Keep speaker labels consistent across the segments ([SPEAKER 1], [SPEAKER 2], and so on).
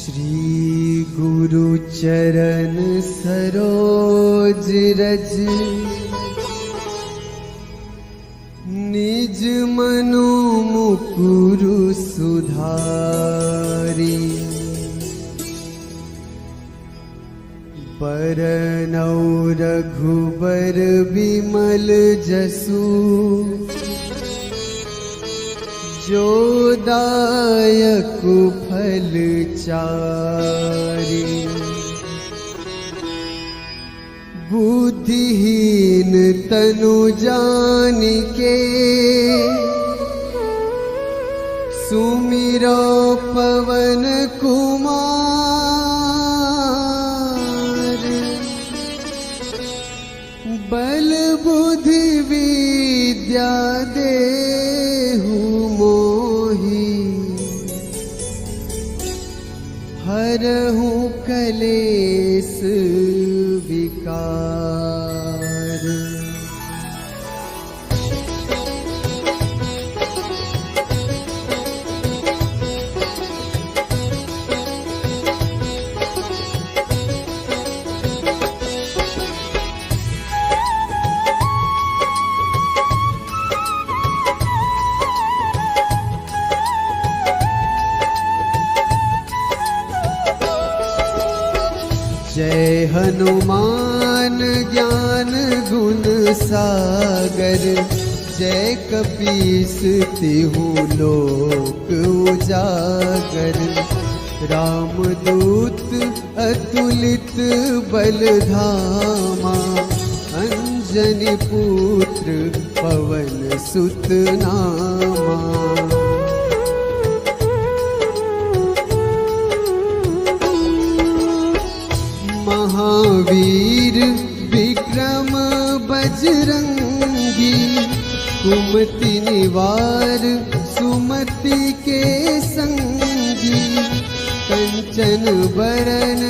[SPEAKER 1] श्री गुरु चरण सरोज रज निज मनु मुकुरु सुधारी। बरनौ रघुबर बिमल जसु जो दायक फल चारि। बुद्धिहीन तनु जानिके सुमिरो पवन कुमार। बल बुद्धि विद्या देहु मोहि हरहु कलेस विकार। जय हनुमान ज्ञान गुण सागर। जय कपीस तिहु लोक उजागर। रामदूत अतुलित बल धामा। अंजनी पुत्र पवन सुत नामा। महावीर विक्रम बजरंगी। कुमति निवार सुमति के संगी। कंचन बरन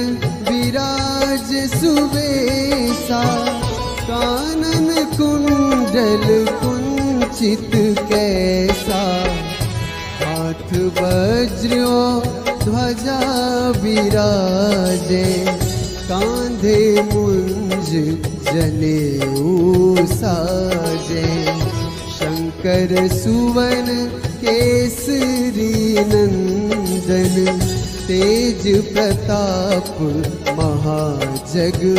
[SPEAKER 1] विराज सुबेसा। कानन कुंडल कुंचित कैसा। हाथ वज्र ध्वजा विराजे। कांधे मुंज जनेऊ साजे। शंकर सुवन केसरी नंदन। तेज प्रताप महाजगवंदन।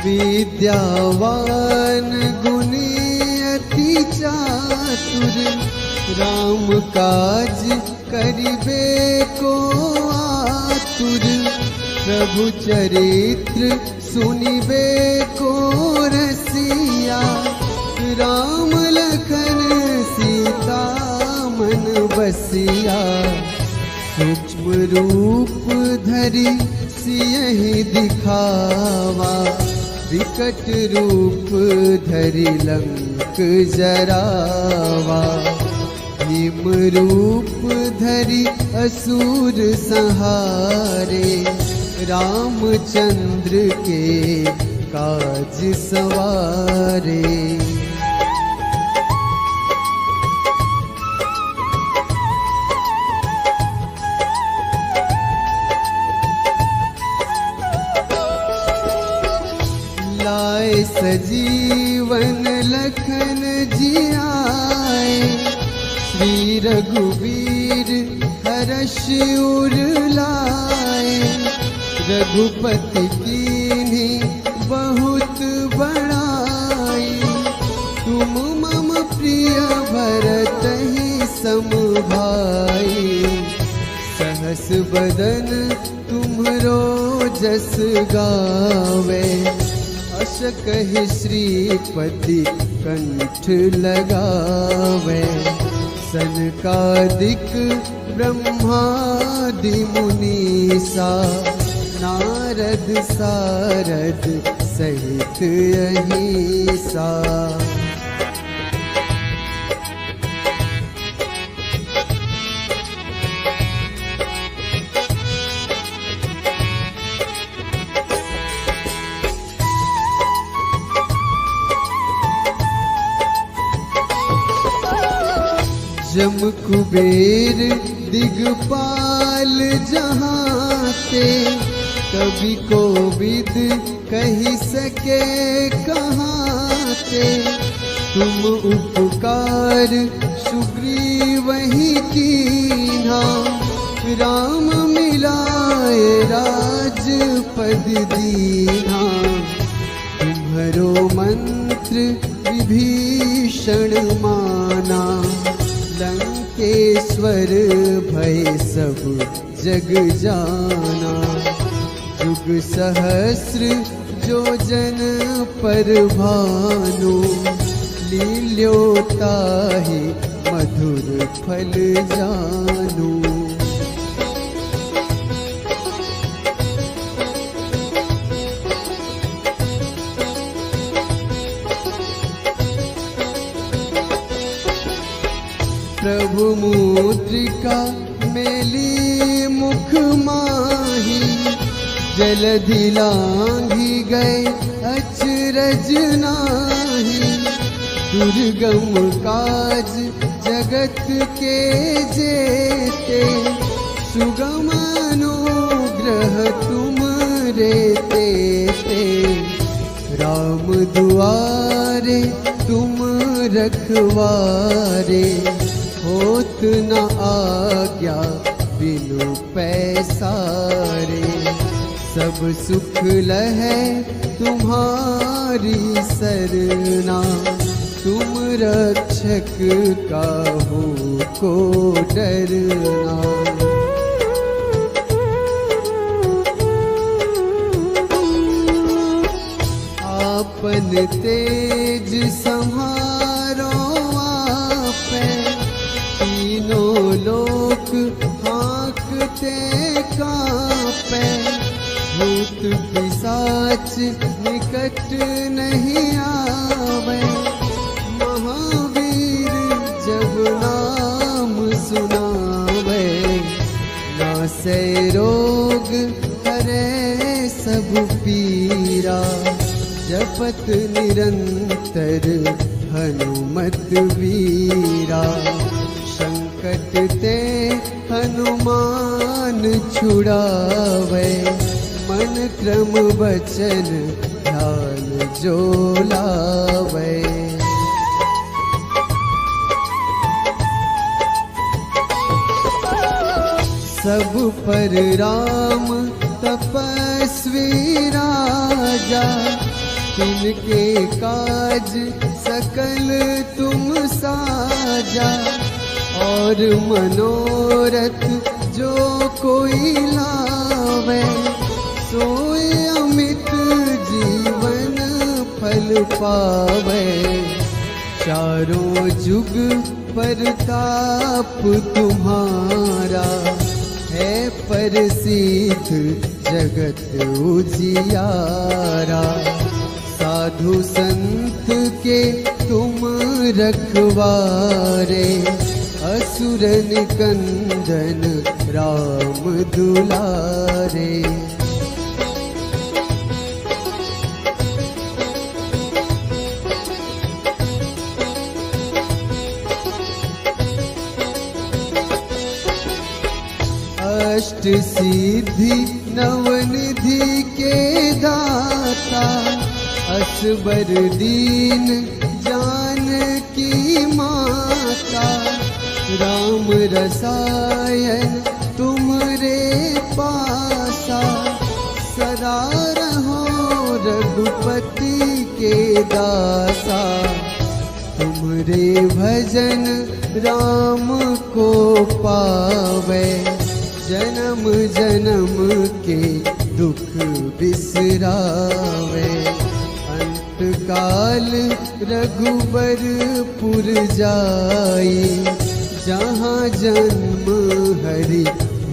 [SPEAKER 1] विद्यावान गुणी अति चातुर। राम काज करिबे को आतुर। प्रभु चरित्र सुनिबे को रसिया। राम लखन सीता मन बसिया। सूक्ष्म रूप धरि सियहि दिखावा। विकट रूप धरि लंक जरावा। भीम रूप धरि असुर संहारे। रामचंद्र के काज सवारे। लाए सजीवन लखन जियाए। श्री रघुवीर हर्ष उर लाए। रघुपति कीन्ही बहुत बड़ाई। तुम मम प्रिय भरतहि सम भाई। सहस बदन तुम्हरो जस गावे। अस कहि श्रीपति कंठ लगावे। सनकादिक ब्रह्मादि मुनीसा। नारद सारद सहित अहिसा। जम कुबेर दिगपाल जहाँ ते, कभी कोविद कही सके कहाँ ते। तुम उपकार सुग्रीव ही कीन्हा, राम मिलाए राजपद दीन्हा। तुम्हरो मंत्र विभीषण माना, लंकेश्वर भय सब जग जाना। युग सहस्र जो जन पर भानु, लील्योताहि मधुर फल जानू। प्रभु मुद्रिका मेली मुख माही, जलधि लांघी गए अचरज नाही। दुर्गम काज जगत के जेते, सुगम अनुग्रह तुम रे तेते। राम दुआरे तुम रखवारे, होत न आज्ञा बिनु पैसारे। सब सुख लहै तुम्हारी सरना, तुम रक्षक काहू को डरना। आपन तेज सम्हारो आपै, तीनों लोक हाँकते कांपै। भूत पिशाच निकट नहीं आवे, महावीर जब नाम सुनावे। नासै रोग हरै सब पीरा, जपत निरंतर हनुमत वीरा। संकट ते हनुमान छुड़ावे, मन क्रम वचन ध्यान जो लावे। सब पर राम तपस्वी राजा, तिनके काज सकल तुम साजा। और मनोरथ जो कोई लावे, सोई अमित जीवन फल पावे। चारों जुग परताप तुम्हारा, है प्रसिद्ध जगत उजियारा। साधु संत के तुम रखवारे, असुर निकंदन राम दुलारे। अष्ट सिद्धि नवनिधि के दाता, असबर दीन जानकी माता। राम रसायन तुम्हरे पासा, सदा रहो रघुपति के दासा। तुम्हरे भजन राम को पावे, जन्म जन्म के दुख बिसरावे। अंत काल रघुबरपुर जाई, जहाँ जन्म हरि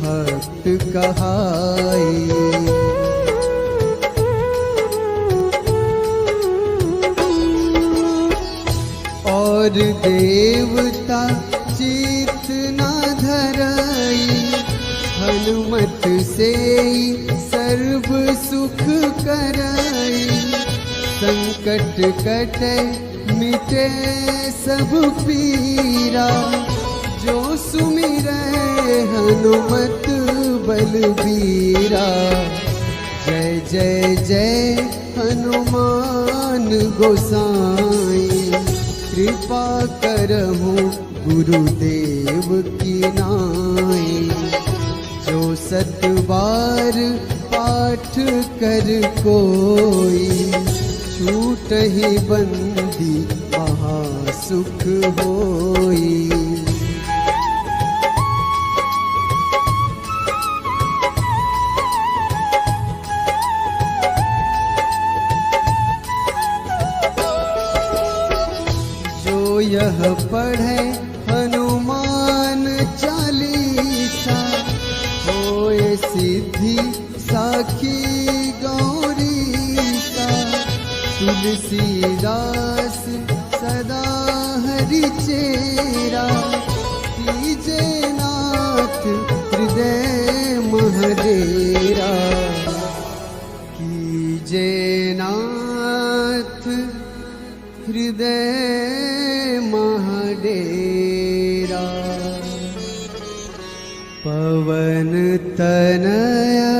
[SPEAKER 1] भक्त कहाई। और देवता चित न धरई, हनुमत से सर्व सुख करई। संकट कटे मिटे सब पीरा, जो सुमिरै हनुमत बलबीरा। जय जय जय हनुमान गोसाई, कृपा करहु गुरुदेव की नाई। जो 7 बार पाठ कर कोई, छूटहि बंदी महासुख होई। जो यह पढ़े हनुमान चालीसा, होए सिद्धि साखी गौरीसा। तुलसीदास सदा हरि चेरा, कीजे नाथ हृदय महडेरा। कीजे नाथ हृदय महडेरा। पवन तनया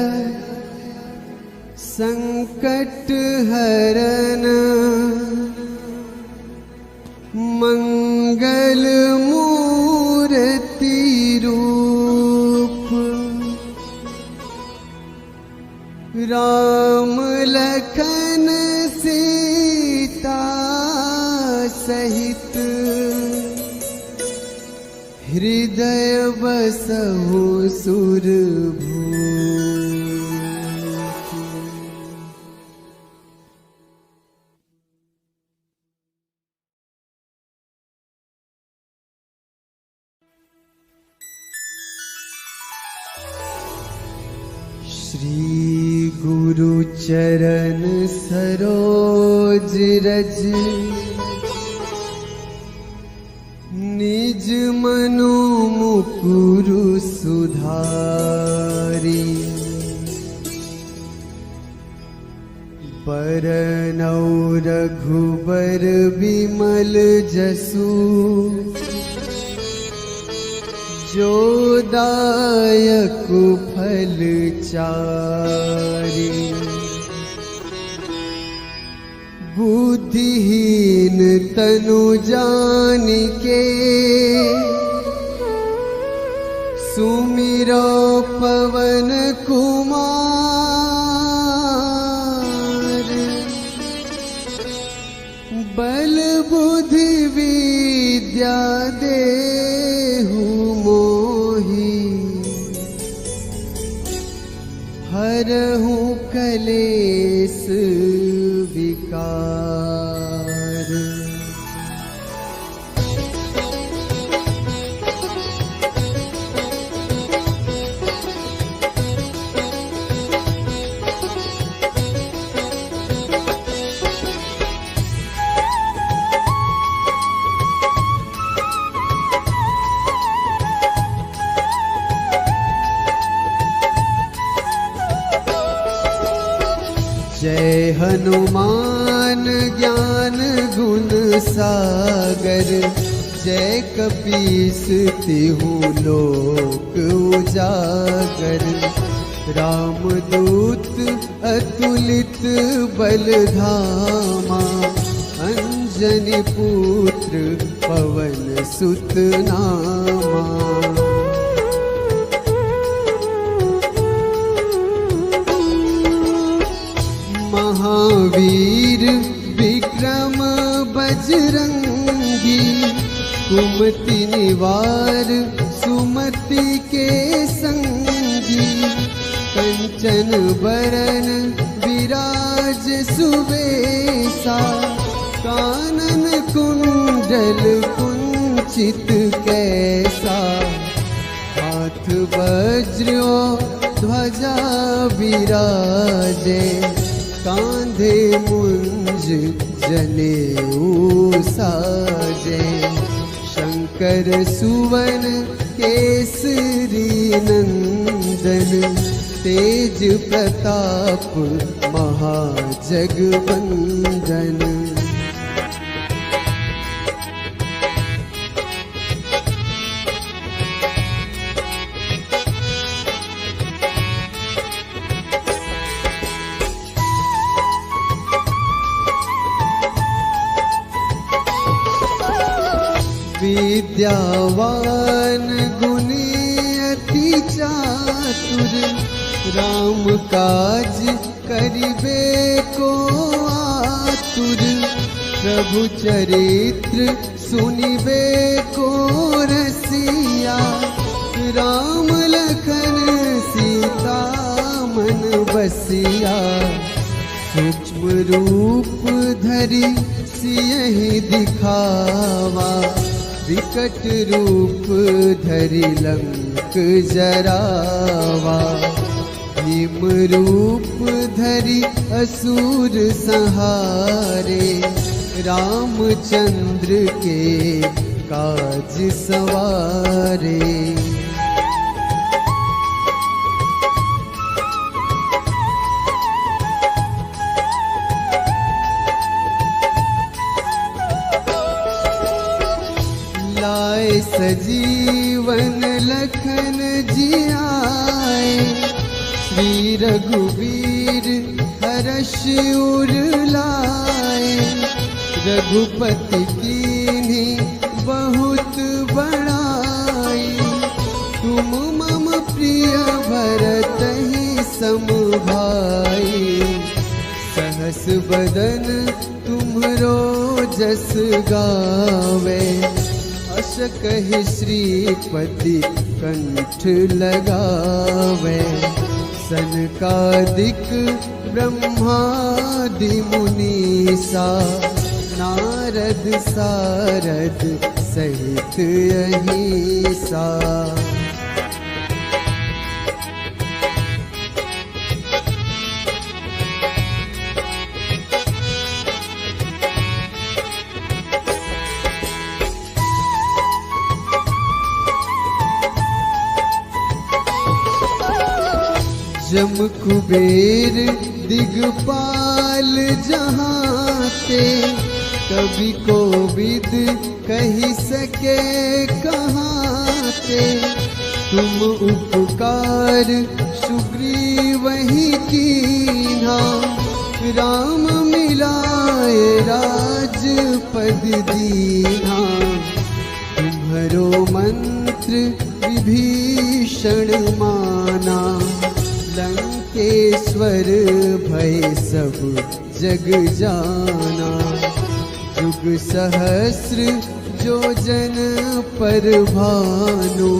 [SPEAKER 1] संकट हरन, मंगल मूर्ति रूप। राम लखन सीता सहित, हृदय बसहु सुरभूप। श्री गुरु चरण सरोज रज, निज मनु मुकुरु सुधारी। बरनौ रघुबर बिमल जसु, जो दायक फल चारि। बुद्धिहीन तनु जानिके, सुमिरो पवन कुमार। बल बुद्धि विद्या देहु मोहि, हरहु कलेस विकार। जय हनुमान ज्ञान गुण सागर, जय कपीस तिहु लोक उजागर। रामदूत अतुलित बल धामा, अंजनी पुत्र पवन सुत नामा। महावीर विक्रम बजरंगी, कुमति निवार सुमति के संगी। कंचन बरन विराज सुबेसा, कानन कुंडल कुंचित कैसा। हाथ वज्र ध्वजा विराजे, कांधे मुंज जनेऊ साजे। शंकर सुवन केसरी नंदन, तेज प्रताप महाजगवंदन। विद्यावान गुणी अति चातुर, राम काज करिबे को आतुर, प्रभु चरित्र सुनिबे को रसिया, राम लखन सीता मन बसिया, सूक्ष्म रूप धरि सियहि दिखावा, विकट रूप धरि लंक जरावा, भीम रूप धरि असुर संहारे, रामचंद्र के काज सवारे। लाए सजीवन लखन जियाए, श्री रघुवीर हर्ष उर लाए, रघुपति कीन्ही बहुत बड़ाई, तुम मम प्रिय भरतहि सम भाई, सहस बदन तुम्हरो जस गावे, अस कहि श्रीपति कंठ लगावे, सनकादिक ब्रह्मादि मुनीसा, नारद सारद सहित अहिसा। जम कुबेर दिगपाल जहाते, कवि कोविद कही सके कहाते, तुम उपकार सुग्रीवहि कीन्हा, राम मिलाए राजपद दीन्हा, तुम्हरो मंत्र विभीषण माना, लंकेश्वर भय सब जग जाना, युग सहस्र जो जन पर भानु,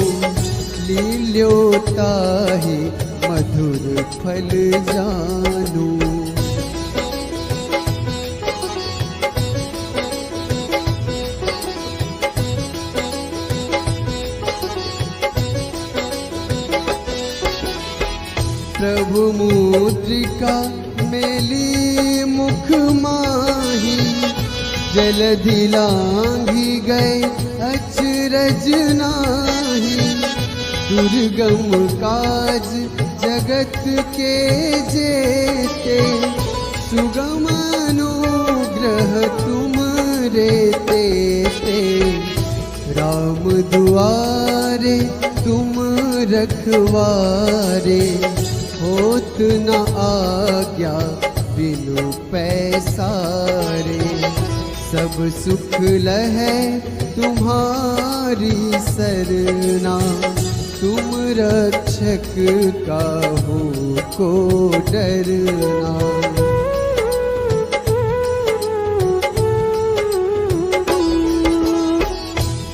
[SPEAKER 1] लील्योताहि मधुर फल जानू। प्रभु मुद्रिका मेली मुख माही, जलधि लांघि गए अचरज नाही, दुर्गम काज जगत के जेते, सुगम अनुग्रह तुम रे तेते, राम दुआरे तुम रखवारे, होत न आज्ञा बिनु पैसारे, सब सुख लहै तुम्हारी सरना, तुम रक्षक काहू को डरना।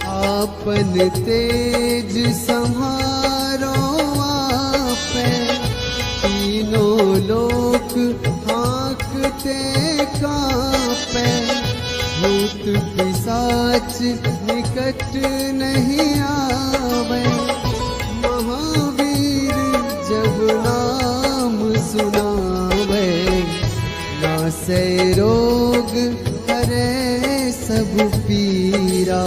[SPEAKER 1] आपन तेज सम्हारो आपै, तीनों लोक हाँकते कांपै, भूत पिशाच निकट नहीं आवे, महावीर जब नाम सुनावे, नासै रोग हरै सब पीरा,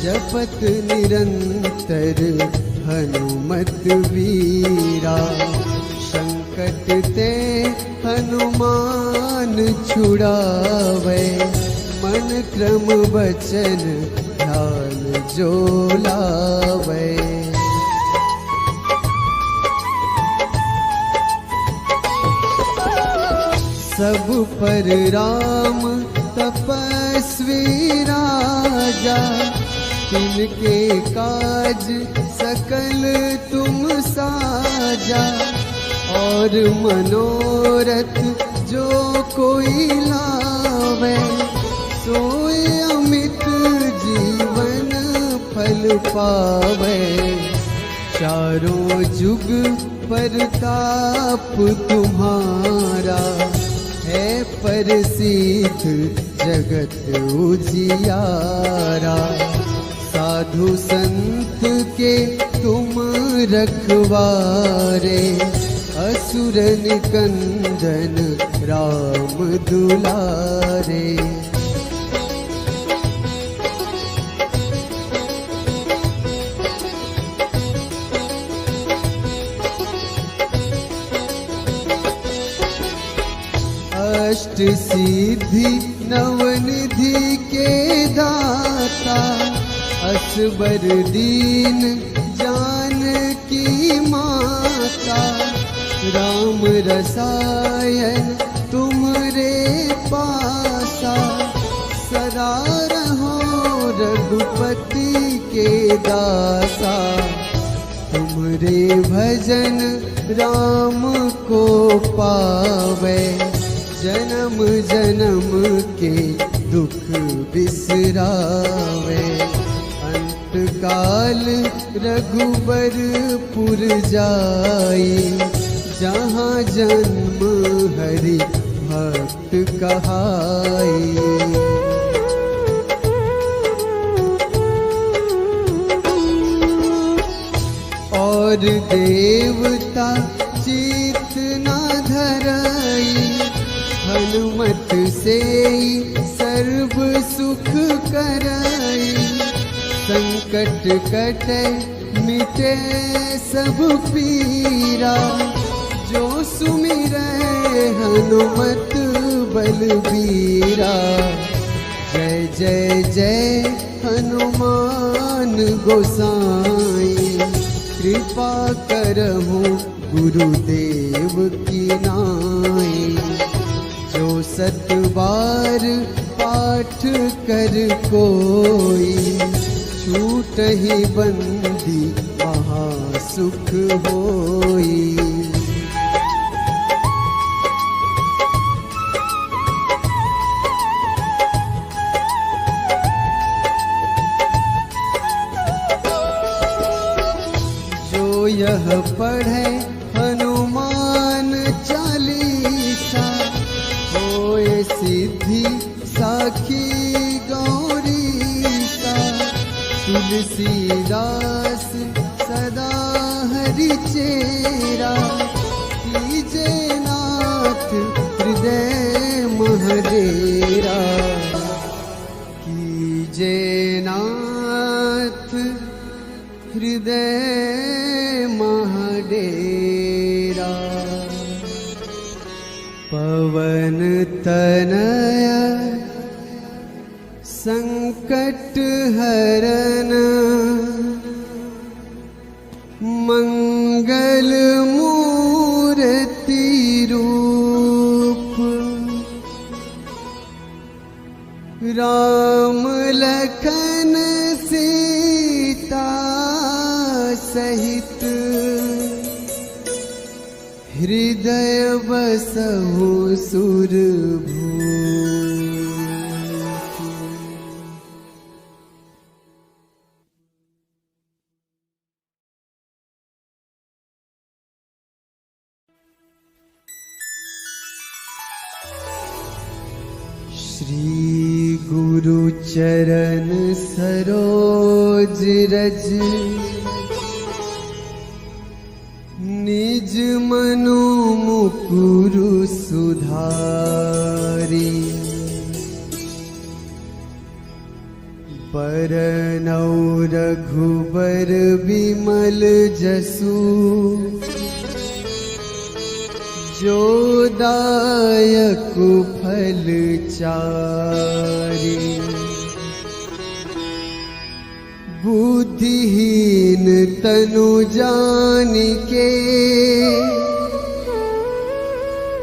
[SPEAKER 1] जपत निरंतर हनुमत वीरा, संकट ते हनुमान छुड़ावे, मन क्रम वचन ध्यान जो लावे। सब पर राम तपस्वी राजा, तिनके काज सकल तुम साजा, और मनोरथ जो कोई लावे, सोए अमित जीवन फल पावे। चारों जुग परताप तुम्हारा, है प्रसिद्ध जगत उजियारा। साधु संत के तुम रखवारे, असुर निकंदन राम दुलारे। अष्ट सिद्धि नवनिधि के दाता, असबर दीन जानकी माता। राम रसायन तुमरे पासा, सदा रहो रघुपति के दासा। तुमरे भजन राम को पावे, जन्म जन्म के दुख बिसरावे। अंत काल रघुबरपुर जाई, जहाँ जन्म हरि भक्त कहाई। और देवता चित न धरई, हनुमत से सर्व सुख करई। संकट कटे मिटे सब पीरा, जो सुमिरै हनुमत बलबीरा। जय जय जय हनुमान गोसाई, कृपा करहु गुरुदेव की नाई। जो सत बार पाठ कर कोई, छूटहि बंदी महासुख होई। जो यह पढ़े हनुमान चालीसा, होए सिद्धि साखी गौरीसा। तुलसीदास सदा हरि चेरा, कीजे नाथ हृदय महडेरा। कीजे नाथ हृदय महडेरा। पवन तनया संकट हरन, मंगल मूर्ति रूप। राम लखन सीता सहित, हृदय बसहु सुरभूप। श्री गुरु चरण सरोज रज, निज मनु मुकुरु सुधारी। बरनौ रघुबर बिमल जसु, जो दायक फल चारि। बुद्धिहीन तनु जानिके,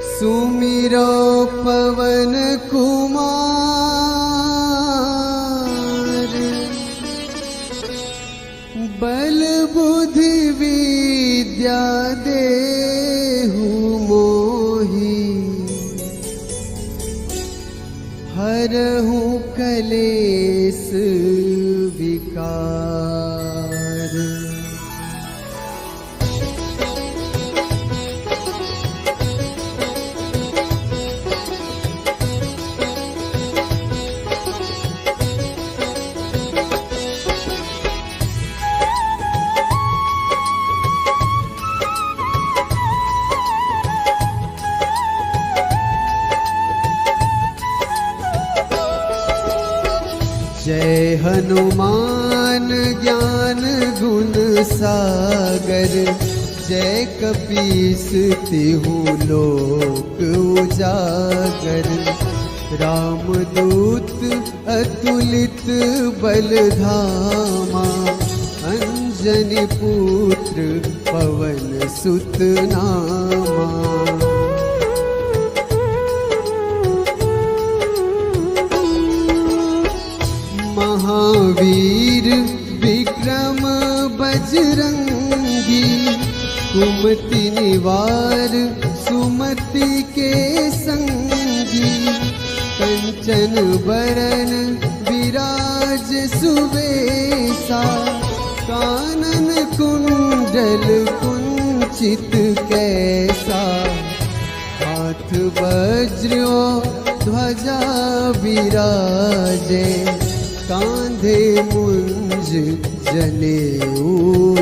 [SPEAKER 1] सुमिरो पवन कुमार। कलेस विकार। जय हनुमान ज्ञान गुण सागर, जय कपीस तिहु लोक उजागर। रामदूत अतुलित बल धामा, अंजनी पुत्र पवन सुत नामा। महावीर विक्रम बजरंगी, कुमति निवार सुमति के संगी। कंचन बरन विराज सुवेसा, कानन कुंडल कुंचित कैसा। हाथ वज्र ध्वजा विराजे, कांधे मुंज जनेऊ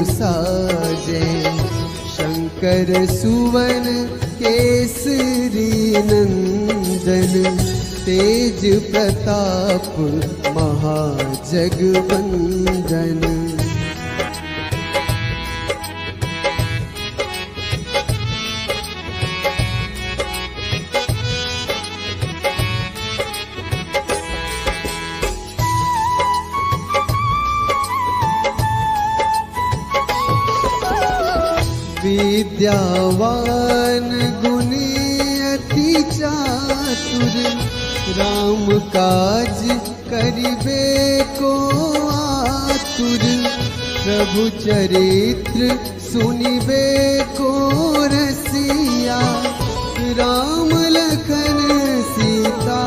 [SPEAKER 1] साजे। शंकर सुवन केसरी नंदन, तेज प्रताप महाजगवंदन। विद्यावान गुणी अति चातुर, राम काज करिबे को आतुर। प्रभु चरित्र सुनिबे को रसिया, राम लखन सीता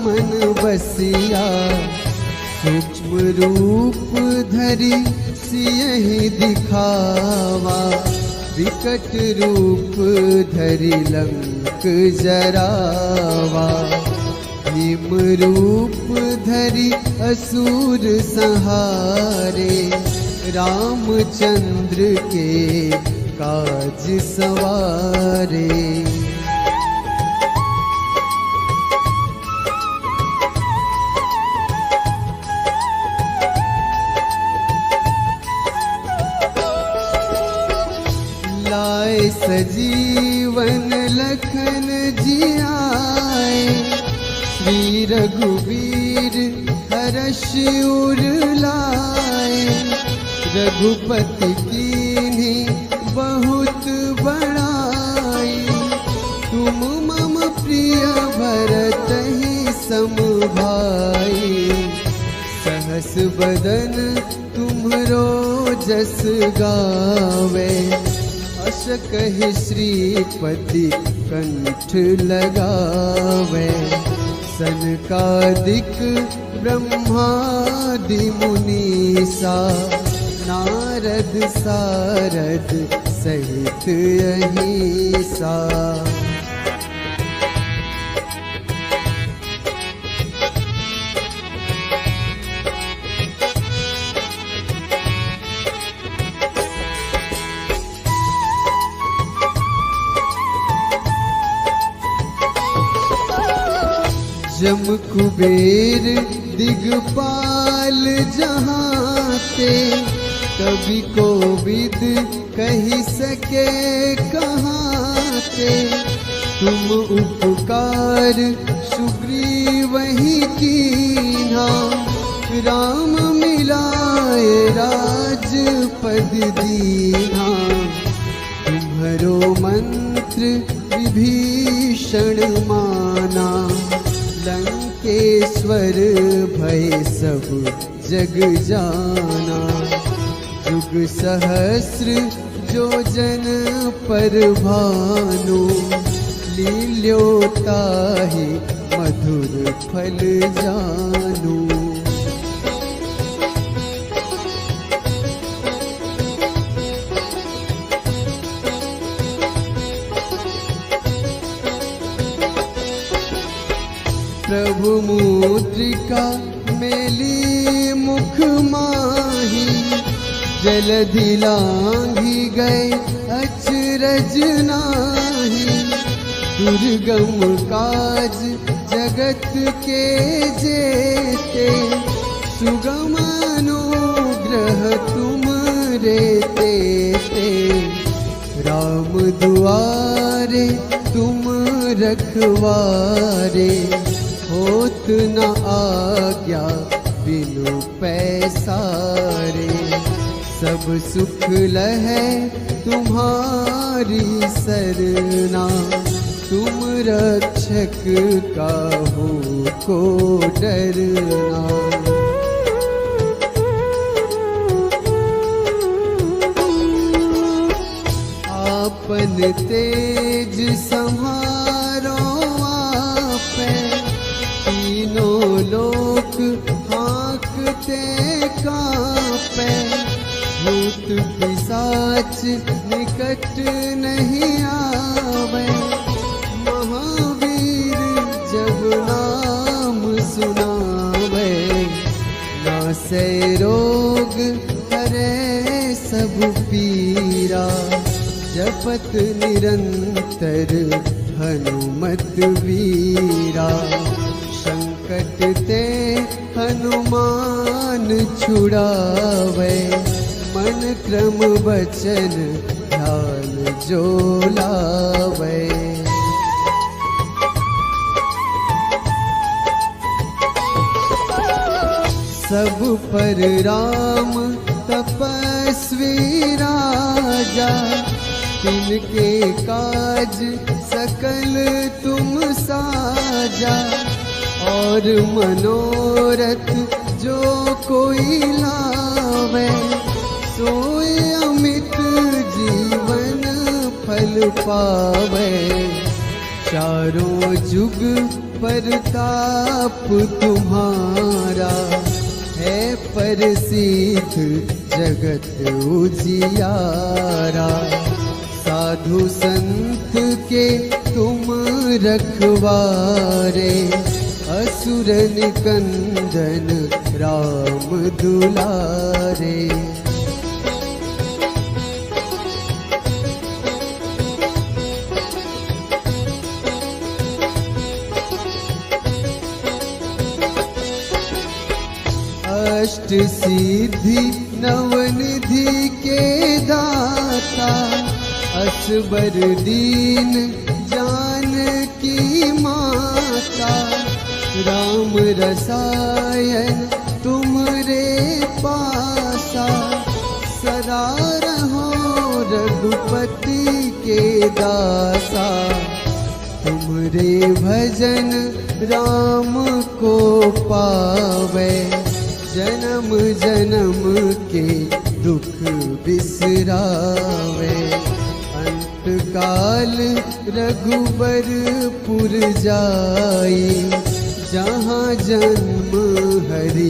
[SPEAKER 1] मन बसिया। सूक्ष्म रूप धरि सियहि दिखावा, विकट रूप धरि लंक जरावा। भीम रूप धरि असुर संहारे, रामचंद्र के काज सवारे। लाए सजीवन लखन जियाए, श्री रघुवीर हर्ष उर लाए। रघुपति कीन्ही बहुत बड़ाई, तुम मम प्रिय भरतहि सम भाई। सहस बदन तुम्हरो जस गावे, अस कहि श्रीपति कंठ लगावे। सनकादिक ब्रह्मादि मुनीसा, नारद सारद सहित अहिसा। जम कुबेर दिगपाल जहाते, कवि कोविद कही सके कहाते। तुम उपकार सुग्रीवहि कीन्हा, राम मिलाए राजपद दीन्हा। तुम्हरो मंत्र विभीषण माना, लंकेश्वर भय सब जग जाना। जुग सहस्र जो जन पर भानु, लील्योताहि मधुर फल जानू। प्रभु मुद्रिका मेली मुख माही, जलधि लांघी गए अचरज नाही। दुर्गम काज जगत के जेते, सुगम अनुग्रह तुम रेते ते। राम दुआरे तुम रखवारे, होत न आज्ञा बिनु पैसारे। सब सुख लहै तुम्हारी सरना, तुम रक्षक काहू को डरना। आपन तेज संहारो आपै, तीनों लोक हाँकते कांपै। भूत पिशाच निकट नहीं आवे, महावीर जब नाम सुनावे। नासै रोग हरै सब पीरा, जपत निरंतर हनुमत वीरा। संकट ते हनुमान छुड़ावे, मन क्रम वचन ध्यान जो लावे। सब पर राम तपस्वी राजा, तिनके काज सकल तुम साजा। और मनोरथ जो कोई लावे, सोई अमित जीवन फल पावे। चारों जुग परताप तुम्हारा, है प्रसिद्ध जगत उजियारा। साधु संत के तुम रखवारे, असुर निकंदन राम दुलारे। अष्ट सिद्धि नवनिधि के दाता, असबर दीन जानकी माता। राम रसायन तुमरे पासा, सदा रहो रघुपति के दासा। तुमरे भजन राम को पावे, जन्म जन्म के दुख बिसरावे। अंत काल रघुबरपुर जाई, जहाँ जन्म हरि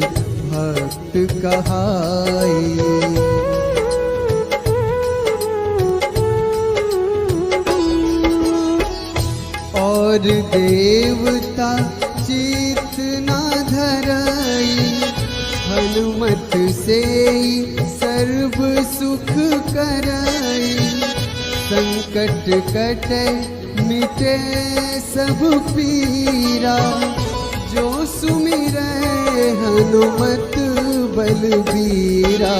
[SPEAKER 1] भक्त कहाई। और देवता चित न धरई, हनुमत से सर्व सुख करई। संकट कटे मिटे सब पीरा, जो सुमिरै हनुमत बलबीरा।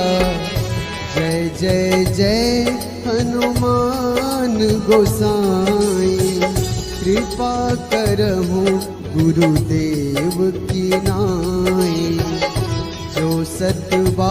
[SPEAKER 1] जय जय जय हनुमान गोसाई, कृपा करहु गुरुदेव की नाई। जो सतबा